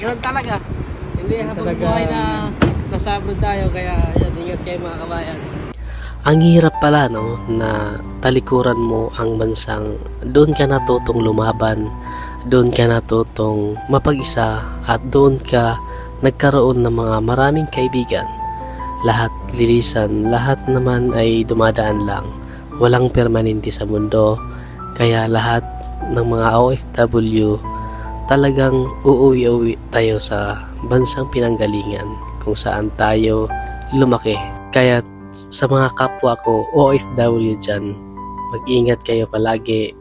Ganun talaga. Hindi habang talaga. buhay na nasa abroad tayo, kaya yan, ingat kayo mga kabayan. Ang hirap pala no, na talikuran mo ang bansang doon ka natutong lumaban, doon ka natutong mapag-isa at doon ka nagkaroon ng mga maraming kaibigan. Lahat lilisan, lahat naman ay dumadaan lang. Walang permanente sa mundo, kaya lahat ng mga OFW talagang uuwi-uwi tayo sa bansang pinanggalingan kung saan tayo lumaki. Kaya sa mga kapwa ko OFW dyan, mag-ingat kayo palagi.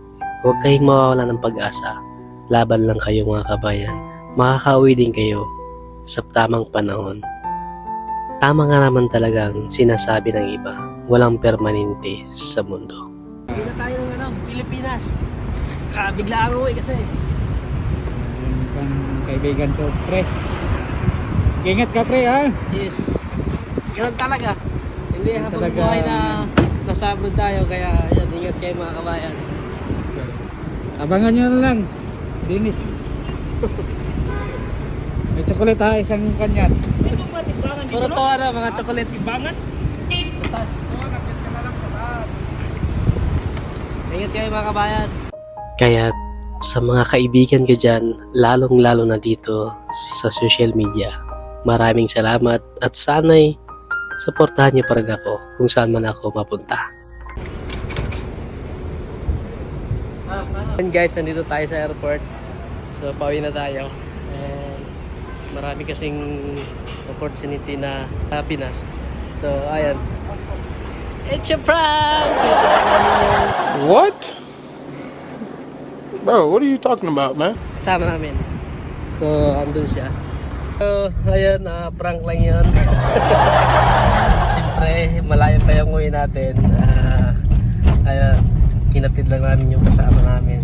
Huwag kayong mawawala ng pag-asa. Laban lang kayo mga kabayan. Makakauwi din kayo sa tamang panahon. Tama nga naman talagang sinasabi ng iba, walang permanente sa mundo. Hindi na tayo ng Pilipinas. Bigla ang uwi kasi. Yung pang kaibigan ko, pre. Ingat ka, pre, ha? Yes. Ganun talaga. Hindi habang talaga. buhay na nasa abroad tayo, kaya yan, ingat kayo mga kabayan. Abangan nyo na lang, Dinis. May chocolate ha, isang kanyan. Puro to na mga chocolate. Ibangan? Tatas. Ingat kayo mga kabayan. Kaya sa mga kaibigan ko dyan, lalong-lalo na dito sa social media, maraming salamat at sana'y suportahan niyo pa rin ako kung saan man ako mapunta. And guys, nandito tayo sa airport. So, pauwi na tayo. And marami kasing opportunity na Pinas. So, ayan. It's a prank! What? Bro, what are you talking about, man? Kasama namin. So, andun siya. So, ayan, prank lang yun. Siyempre, malayo pa yung uwi natin. Ayan, kinatid lang namin yung kasama namin.